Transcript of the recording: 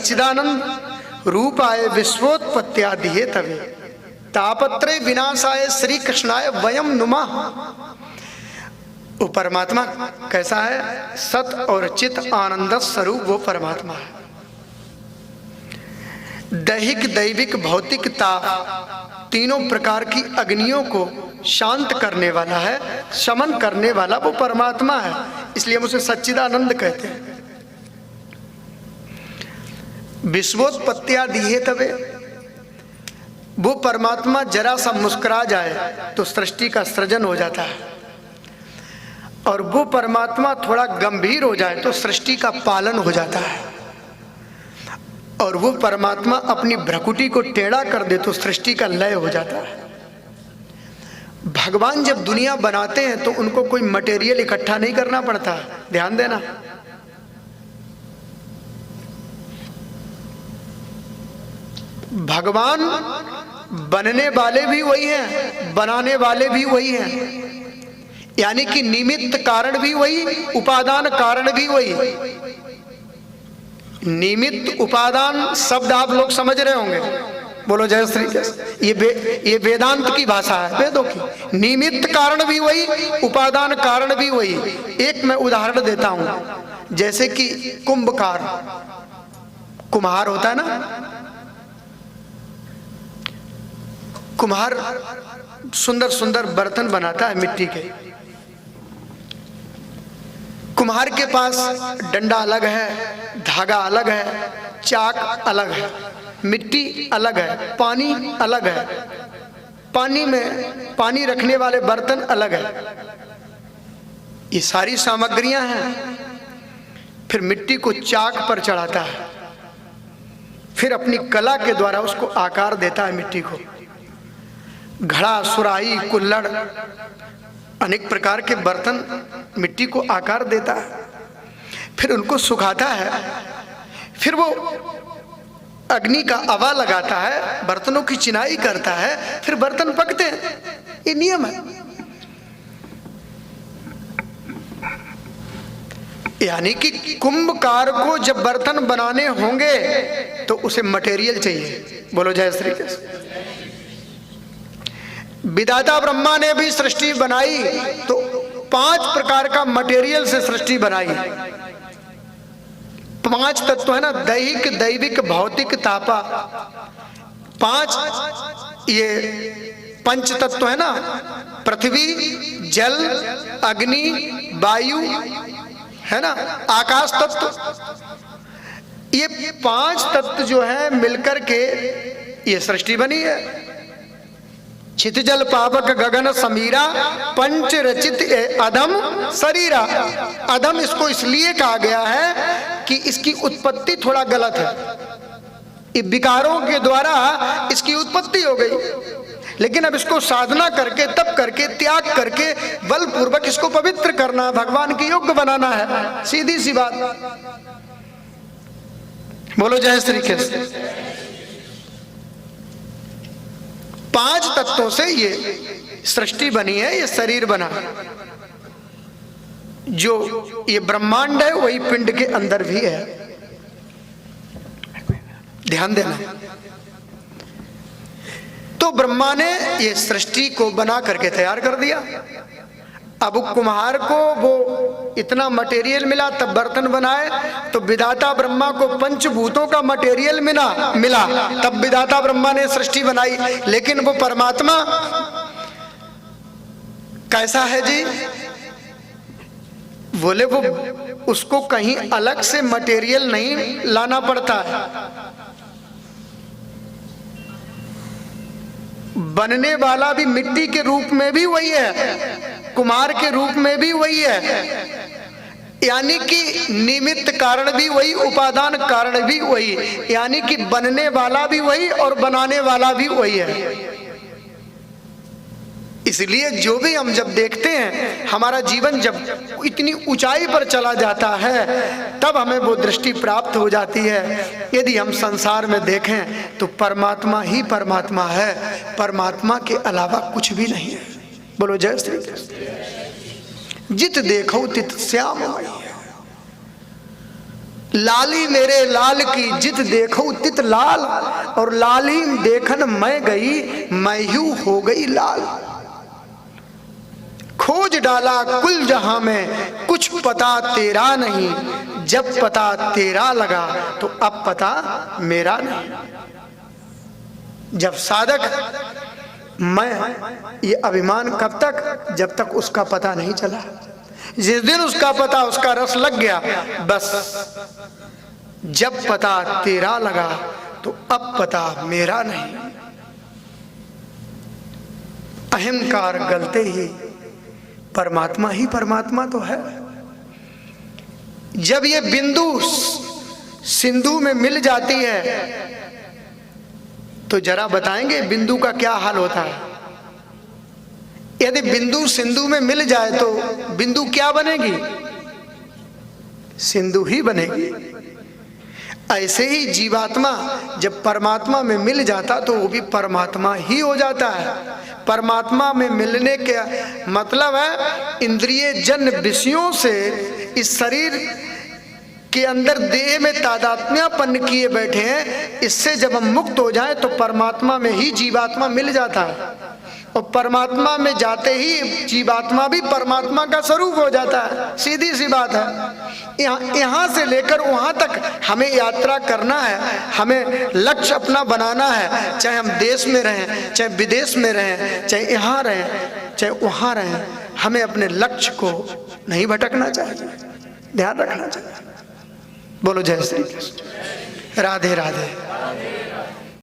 सच्चिदानंद रूपाय विश्वोत्पत्त्यादिहे तवे तापत्रय विनाशाय श्री कृष्णाय वयम नुमः। वो परमात्मा कैसा है? सत और चित आनंद स्वरूप वो परमात्मा है। दैहिक दैविक भौतिक ताप तीनों प्रकार की अग्नियों को शांत करने वाला है, शमन करने वाला वो परमात्मा है। इसलिए हम उसे सच्चिदानंद कहते हैं। विश्वोत्पत्त्यादिहे तवे, वो परमात्मा जरा सा मुस्कुरा जाए तो सृष्टि का सृजन हो जाता है, और वो परमात्मा थोड़ा गंभीर हो जाए तो सृष्टि का पालन हो जाता है, और वो परमात्मा अपनी भ्रकुटी को टेढ़ा कर दे तो सृष्टि का लय हो जाता है। भगवान जब दुनिया बनाते हैं तो उनको कोई मटेरियल इकट्ठा नहीं करना पड़ता, ध्यान देना। भगवान बनने वाले भी वही हैं, बनाने वाले भी वही हैं, यानी कि निमित्त कारण भी वही, उपादान कारण भी वही। निमित्त उपादान शब्द आप लोग समझ रहे होंगे, बोलो जय श्री कृष्ण। ये वेदांत की भाषा है, वेदों की। निमित्त कारण भी वही, उपादान कारण भी वही। एक मैं उदाहरण देता हूं, जैसे कि कुंभकार, कुम्हार होता है ना, कुम्हार सुंदर सुंदर बर्तन बनाता है मिट्टी के। कुम्हार के पास डंडा अलग है, धागा अलग है, चाक अलग है, मिट्टी अलग है, पानी अलग है, पानी में पानी रखने वाले बर्तन अलग है। ये सारी सामग्रियां हैं। फिर मिट्टी को चाक पर चढ़ाता है, फिर अपनी कला के द्वारा उसको आकार देता है मिट्टी को। घड़ा, सुराही, कुल्हड़, अनेक प्रकार के बर्तन मिट्टी को आकार देता है। फिर उनको सुखाता है, फिर वो अग्नि का अवा लगाता है, बर्तनों की चिनाई करता है, फिर बर्तन पकते हैं। ये नियम है। यानी कि कुंभकार को जब बर्तन बनाने होंगे तो उसे मटेरियल चाहिए। बोलो जय श्री कृष्ण। विधाता ब्रह्मा ने भी सृष्टि बनाई तो 5 प्रकार का मटेरियल से सृष्टि बनाई। 5 तत्व है ना, दैहिक दैविक भौतिक तापा, 5 ये पंच तत्व है ना, पृथ्वी, जल, अग्नि, वायु है ना, आकाश तत्व। ये 5 तत्व जो है मिलकर के ये सृष्टि बनी है। छित जल पावक गगन समीरा पंच रचित अधम शरीरा। अधम इसको इसलिए कहा गया है कि इसकी उत्पत्ति थोड़ा गलत है। विकारों के द्वारा इसकी उत्पत्ति हो गई, लेकिन अब इसको साधना करके, तप करके, त्याग करके बलपूर्वक इसको पवित्र करना, भगवान के योग्य बनाना है। सीधी सी बात। बोलो जय श्री कृष्ण। 5 तत्वों से ये सृष्टि बनी है, ये शरीर बना। जो ये ब्रह्मांड है वही पिंड के अंदर भी है, ध्यान देना। तो ब्रह्मा ने ये सृष्टि को बना करके तैयार कर दिया। अब कुम्हार को वो इतना मटेरियल मिला तब बर्तन बनाए, तो विधाता ब्रह्मा को पंचभूतों का मटेरियल मिला तब विधाता ब्रह्मा ने सृष्टि बनाई। लेकिन वो परमात्मा कैसा है जी? बोले वो उसको कहीं अलग से मटेरियल नहीं लाना पड़ता है। बनने वाला भी मिट्टी के रूप में भी वही है, कुम्हार के रूप में भी वही है। यानी कि निमित्त कारण भी वही, उपादान कारण भी वही, यानी कि बनने वाला भी वही और बनाने वाला भी वही है। इसलिए जो भी हम जब देखते हैं, हमारा जीवन जब इतनी ऊंचाई पर चला जाता है तब हमें वो दृष्टि प्राप्त हो जाती है। यदि हम संसार में देखें तो परमात्मा ही परमात्मा है, परमात्मा के अलावा कुछ भी नहीं है। बोलो जय श्री कृष्ण। जित देखो तित श्याममयी है। लाली मेरे लाल की जित देखो तित लाल, और लाली देखन मैं गई मैं यूं हो गई लाल। खोज डाला कुल जहां में कुछ पता तेरा नहीं, जब पता तेरा लगा तो अब पता मेरा नहीं। जब साधक मैं ये अभिमान कब तक, जब तक उसका पता नहीं चला। जिस दिन उसका पता, उसका रस लग गया, बस जब पता तेरा लगा तो अब पता मेरा नहीं। अहंकार गलते ही परमात्मा ही परमात्मा तो है। जब ये बिंदु सिंधु में मिल जाती है तो जरा बताएंगे बिंदु का क्या हाल होता है। यदि बिंदु सिंधु में मिल जाए तो बिंदु क्या बनेगी, सिंधु ही बनेगी। ऐसे ही जीवात्मा जब परमात्मा में मिल जाता तो वो भी परमात्मा ही हो जाता है। परमात्मा में मिलने का मतलब है इंद्रिय जन्य विषयों से इस शरीर के अंदर देह में तादात्म्यपन्न किए बैठे हैं, इससे जब हम मुक्त हो जाएं तो परमात्मा में ही जीवात्मा मिल जाता है। और परमात्मा में जाते ही जीवात्मा भी परमात्मा का स्वरूप हो जाता है। सीधी सी बात है। यहाँ से लेकर वहाँ तक हमें यात्रा करना है, हमें लक्ष्य अपना बनाना है। चाहे हम देश में रहें, चाहे विदेश में रहें, चाहे यहाँ रहें, चाहे वहाँ रहें, हमें अपने लक्ष्य को नहीं भटकना चाहिए, ध्यान रखना चाहिए। बोलो जय श्री कृष्ण। राधे राधे।